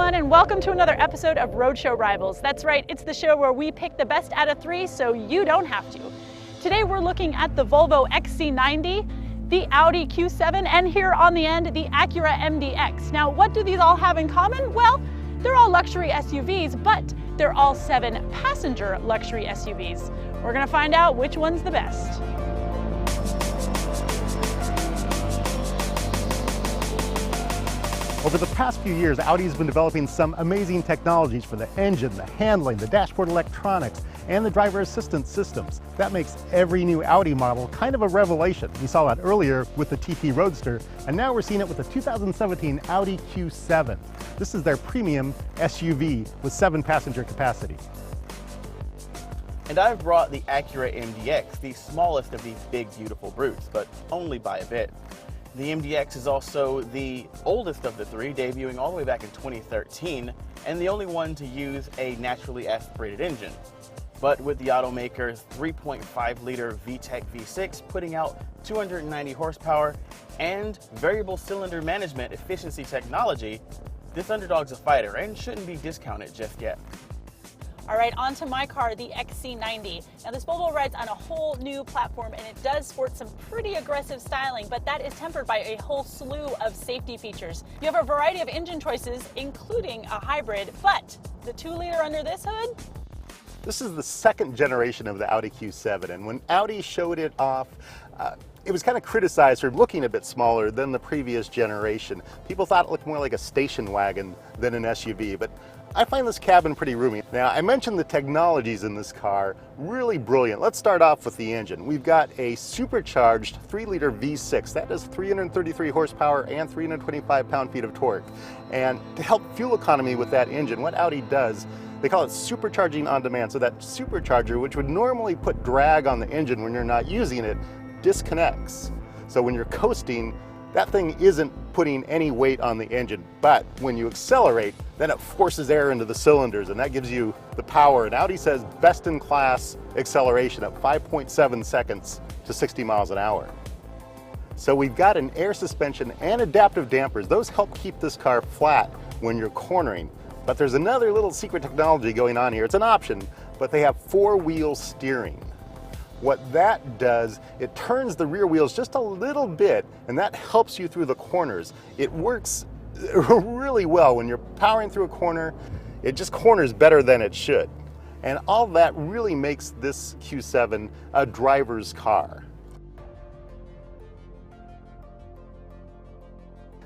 everyone, and welcome to another episode of Roadshow Rivals. That's right, it's the show where we pick the best out of 3 so you don't have to. Today we're looking at the Volvo XC90, the Audi Q7, and here on the end, the Acura MDX. Now, what do these all have in common? Well, they're all luxury SUVs, but they're all 7-passenger luxury SUVs. We're gonna find out which one's the best. Over the past few years, Audi's been developing some amazing technologies for the engine, the handling, the dashboard electronics, and the driver assistance systems. That makes every new Audi model kind of a revelation. We saw that earlier with the TT Roadster, and now we're seeing it with the 2017 Audi Q7. This is their premium SUV with 7-passenger capacity. And I've brought the Acura MDX, the smallest of these big, beautiful brutes, but only by a bit. The MDX is also the oldest of the 3, debuting all the way back in 2013, and the only one to use a naturally aspirated engine. But with the automaker's 3.5-liter VTEC V6 putting out 290 horsepower and variable cylinder management efficiency technology, this underdog's a fighter and shouldn't be discounted just yet. All right, on to my car, the XC90. Now this Volvo rides on a whole new platform and it does sport some pretty aggressive styling, but that is tempered by a whole slew of safety features. You have a variety of engine choices, including a hybrid, but the 2-liter under this hood? This is the second generation of the Audi Q7, and when Audi showed it off, it was kind of criticized for looking a bit smaller than the previous generation. People thought it looked more like a station wagon than an SUV, but I find this cabin pretty roomy. Now, I mentioned the technologies in this car, really brilliant. Let's start off with the engine. We've got a supercharged 3-liter V6. That does 333 horsepower and 325 pound-feet of torque. And to help fuel economy with that engine, what Audi does, they call it supercharging on demand. So that supercharger, which would normally put drag on the engine when you're not using it, disconnects. So when you're coasting, that thing isn't putting any weight on the engine, but when you accelerate, then it forces air into the cylinders, and that gives you the power. And Audi says best-in-class acceleration at 5.7 seconds to 60 miles an hour. So we've got an air suspension and adaptive dampers. Those help keep this car flat when you're cornering. But there's another little secret technology going on here. It's an option, but they have 4-wheel steering. What that does, it turns the rear wheels just a little bit, and that helps you through the corners. It works really well when you're powering through a corner. It just corners better than it should. And all that really makes this Q7 a driver's car.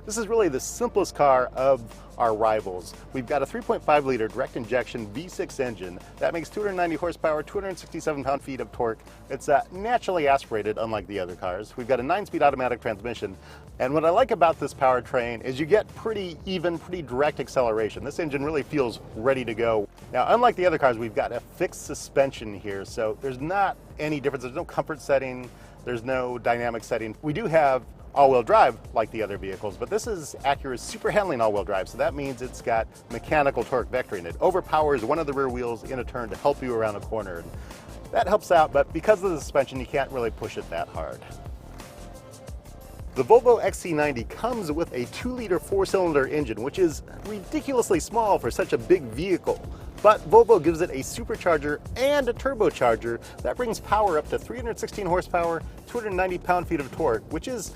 This is really the simplest car of our rivals. We've got a 3.5-liter direct injection V6 engine that makes 290 horsepower, 267 pound-feet of torque. It's naturally aspirated, unlike the other cars. We've got a 9-speed automatic transmission. And what I like about this powertrain is you get pretty even, pretty direct acceleration. This engine really feels ready to go. Now, unlike the other cars, we've got a fixed suspension here, so there's not any difference. There's no comfort setting. There's no dynamic setting. We do have all-wheel drive like the other vehicles, but this is Acura's super handling all-wheel drive, so that means it's got mechanical torque vectoring. It overpowers one of the rear wheels in a turn to help you around a corner. And that helps out, but because of the suspension, you can't really push it that hard. The Volvo XC90 comes with a 2-liter 4-cylinder engine, which is ridiculously small for such a big vehicle. But Volvo gives it a supercharger and a turbocharger that brings power up to 316 horsepower, 290 pound-feet of torque, which is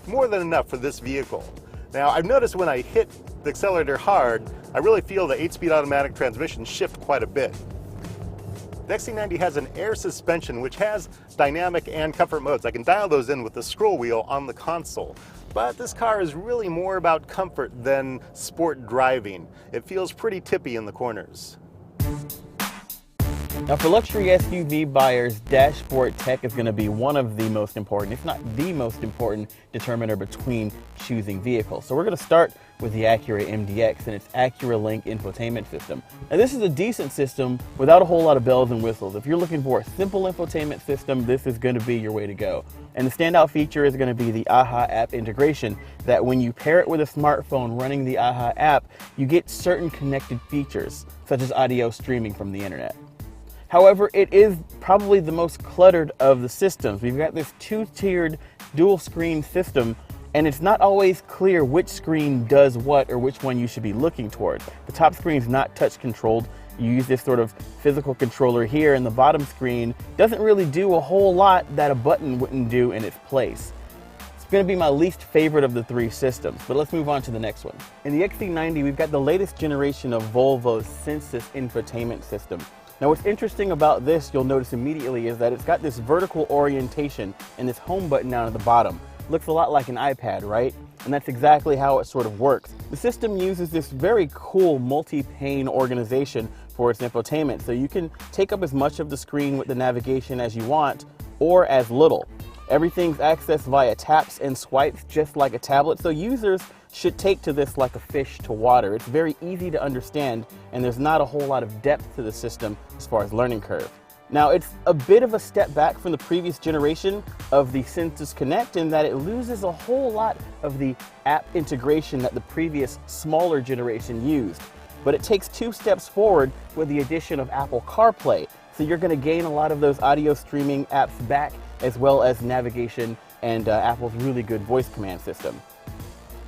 more than enough for this vehicle. Now, I've noticed when I hit the accelerator hard, I really feel the 8-speed automatic transmission shift quite a bit. The XC90 has an air suspension which has dynamic and comfort modes. I can dial those in with the scroll wheel on the console. But this car is really more about comfort than sport driving. It feels pretty tippy in the corners. Now for luxury SUV buyers, dashboard tech is going to be one of the most important, if not the most important, determiner between choosing vehicles. So we're going to start with the Acura MDX and its Acura Link infotainment system. Now this is a decent system without a whole lot of bells and whistles. If you're looking for a simple infotainment system, this is going to be your way to go. And the standout feature is going to be the AHA app integration, that when you pair it with a smartphone running the AHA app, you get certain connected features, such as audio streaming from the internet. However, it is probably the most cluttered of the systems. We've got this 2-tiered dual screen system And it's not always clear which screen does what or which one you should be looking toward. The top screen is not touch controlled. You use this sort of physical controller here, and the bottom screen doesn't really do a whole lot that a button wouldn't do in its place. It's going to be my least favorite of the three systems, but let's move on to the next one. In the XC90, we've got the latest generation of Volvo's Sensus infotainment system. Now what's interesting about this, you'll notice immediately, is that it's got this vertical orientation and this home button down at the bottom. Looks a lot like an iPad, right? And that's exactly how it sort of works. The system uses this very cool multi-pane organization for its infotainment, so you can take up as much of the screen with the navigation as you want, or as little. Everything's accessed via taps and swipes, just like a tablet, so users should take to this like a fish to water. It's very easy to understand, and there's not a whole lot of depth to the system as far as learning curve. Now, it's a bit of a step back from the previous generation of the Sensus Connect in that it loses a whole lot of the app integration that the previous smaller generation used. But it takes 2 steps forward with the addition of Apple CarPlay. So you're going to gain a lot of those audio streaming apps back, as well as navigation and Apple's really good voice command system.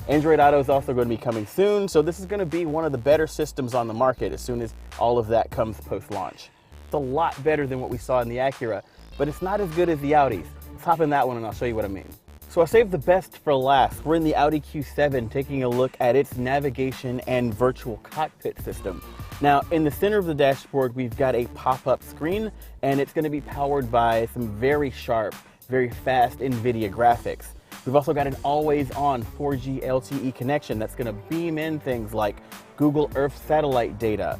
Android Auto is also going to be coming soon, so this is going to be one of the better systems on the market as soon as all of that comes post-launch. It's a lot better than what we saw in the Acura, but it's not as good as the Audis. Let's hop in that one and I'll show you what I mean. So I saved the best for last. We're in the Audi Q7 taking a look at its navigation and virtual cockpit system. Now, in the center of the dashboard, we've got a pop-up screen, and it's going to be powered by some very sharp, very fast NVIDIA graphics. We've also got an always-on 4G LTE connection that's going to beam in things like Google Earth satellite data,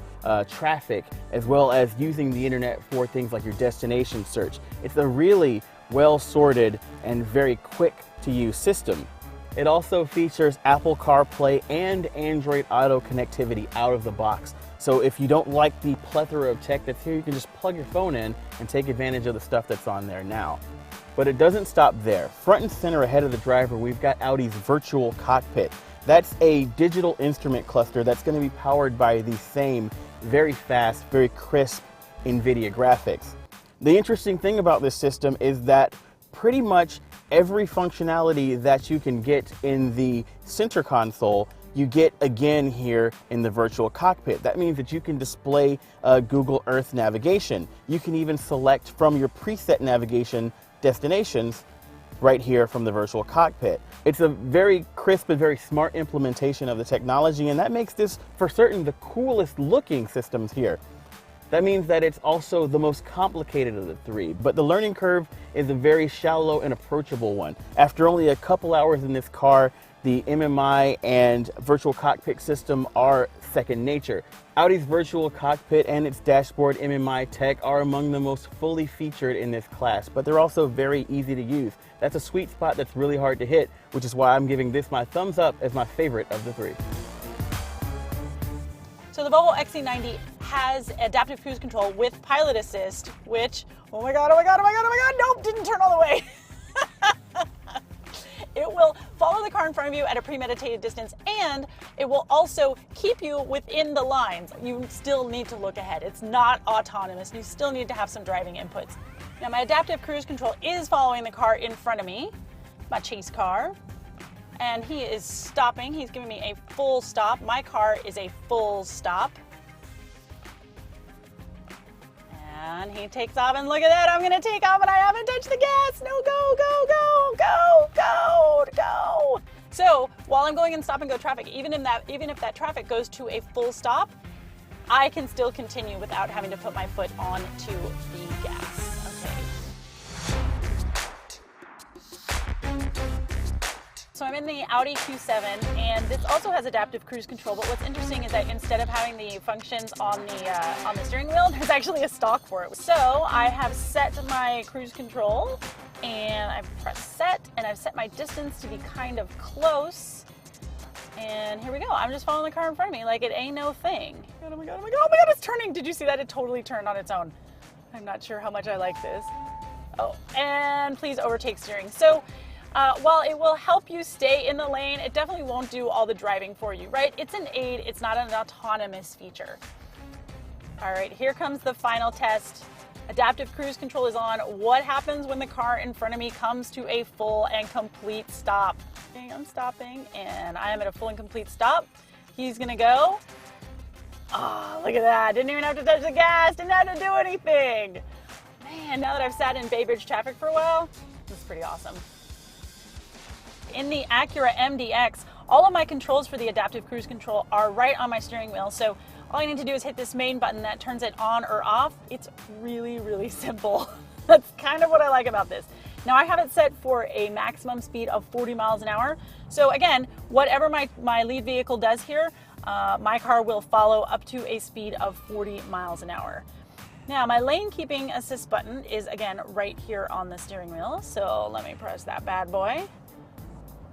traffic, as well as using the internet for things like your destination search. It's a really well-sorted and very quick-to-use system. It also features Apple CarPlay and Android Auto connectivity out of the box. So if you don't like the plethora of tech that's here, you can just plug your phone in and take advantage of the stuff that's on there now. But it doesn't stop there. Front and center ahead of the driver, we've got Audi's virtual cockpit. That's a digital instrument cluster that's going to be powered by the same very fast, very crisp NVIDIA graphics. The interesting thing about this system is that pretty much every functionality that you can get in the center console, you get again here in the virtual cockpit. That means that you can display Google Earth navigation. You can even select from your preset navigation destinations right here from the virtual cockpit. It's a very crisp and very smart implementation of the technology, and that makes this for certain the coolest looking systems here. That means that it's also the most complicated of the three, but the learning curve is a very shallow and approachable one. After only a couple hours in this car, the MMI and virtual cockpit system are second nature. Audi's virtual cockpit and its dashboard MMI tech are among the most fully featured in this class, but they're also very easy to use. That's a sweet spot that's really hard to hit, which is why I'm giving this my thumbs up as my favorite of the three. So the Volvo XC90 has adaptive cruise control with pilot assist, which, oh my God, nope, didn't turn all the way. It will follow the car in front of you at a premeditated distance, and it will also keep you within the lines. You still need to look ahead. It's not autonomous. You still need to have some driving inputs. Now, my adaptive cruise control is following the car in front of me, my chase car, and he is stopping. He's giving me a full stop. My car is a full stop. And he takes off, and look at that, I'm gonna take off and I haven't touched the gas. No, go, go, go, go, go, go. So while I'm going in stop and go traffic, even if that traffic goes to a full stop, I can still continue without having to put my foot onto the gas. Okay. So I'm in the Audi Q7, and this also has adaptive cruise control, but what's interesting is that instead of having the functions on the steering wheel, there's actually a stalk for it. So I have set my cruise control, and I've pressed set, and I've set my distance to be kind of close. And here we go. I'm just following the car in front of me like it ain't no thing. Oh my God, it's turning. Did you see that? It totally turned on its own. I'm not sure how much I like this. Oh, and please overtake steering. So while it will help you stay in the lane, it definitely won't do all the driving for you, right? It's an aid, it's not an autonomous feature. All right, here comes the final test. Adaptive cruise control is on. What happens when the car in front of me comes to a full and complete stop? Okay, I'm stopping, and I am at a full and complete stop. He's gonna go. Oh, look at that. Didn't even have to touch the gas, didn't have to do anything. Man, now that I've sat in Bay Bridge traffic for a while, this is pretty awesome. In the Acura MDX, all of my controls for the adaptive cruise control are right on my steering wheel. So all I need to do is hit this main button that turns it on or off. It's really, really simple. That's kind of what I like about this. Now I have it set for a maximum speed of 40 miles an hour. So again, whatever my lead vehicle does here, my car will follow up to a speed of 40 miles an hour. Now my lane keeping assist button is again right here on the steering wheel. So let me press that bad boy.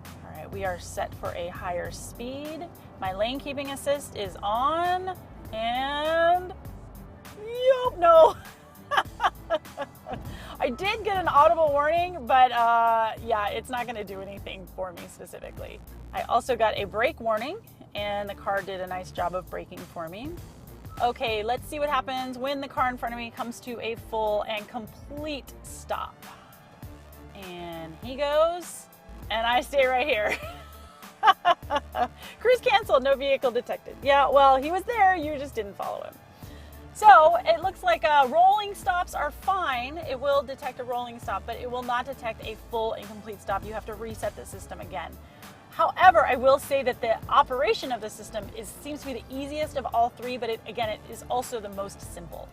All right, we are set for a higher speed. My lane keeping assist is on and yup, no. I did get an audible warning, but yeah, it's not gonna do anything for me specifically. I also got a brake warning and the car did a nice job of braking for me. Okay, let's see what happens when the car in front of me comes to a full and complete stop. And he goes, and I stay right here. Cruise canceled, no vehicle detected. Yeah, well, he was there, you just didn't follow him. So it looks like rolling stops are fine. It will detect a rolling stop, but it will not detect a full and complete stop. You have to reset the system again. However, I will say that the operation of the system seems to be the easiest of all three, but again, it is also the most simple.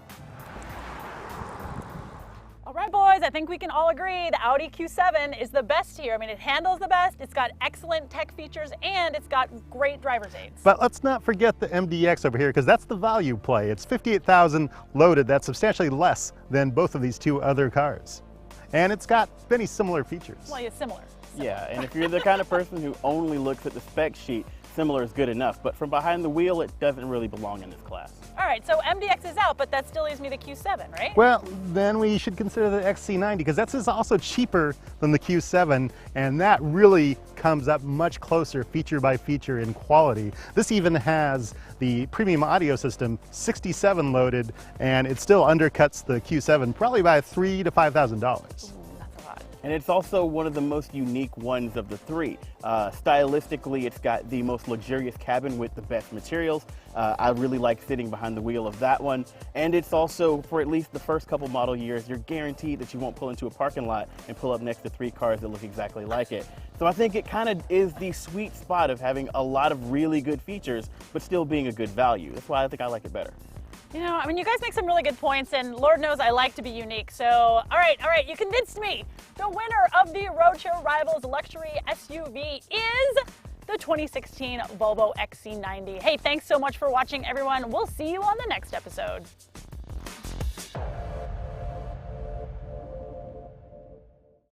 All right, boys, I think we can all agree the Audi Q7 is the best here. I mean, it handles the best, it's got excellent tech features, and it's got great driver's aids. But let's not forget the MDX over here, because that's the value play. It's $58,000 loaded. That's substantially less than both of these two other cars. And it's got many similar features. Well, it's similar. Yeah, and if you're the kind of person who only looks at the spec sheet, similar is good enough. But from behind the wheel, it doesn't really belong in this class. All right, so MDX is out, but that still leaves me the Q7, right? Well, then we should consider the XC90, because that's also cheaper than the Q7, and that really comes up much closer feature by feature in quality. This even has the premium audio system 67 loaded, and it still undercuts the Q7 probably by $3,000 to $5,000. And it's also one of the most unique ones of the three. Stylistically, it's got the most luxurious cabin with the best materials. I really like sitting behind the wheel of that one. And it's also, for at least the first couple model years, you're guaranteed that you won't pull into a parking lot and pull up next to three cars that look exactly like it. So I think it kind of is the sweet spot of having a lot of really good features, but still being a good value. That's why I think I like it better. You know, I mean, you guys make some really good points, and Lord knows I like to be unique. So, all right, you convinced me. The winner of the Roadshow Rivals Luxury SUV is the 2016 Volvo XC90. Hey, thanks so much for watching, everyone. We'll see you on the next episode.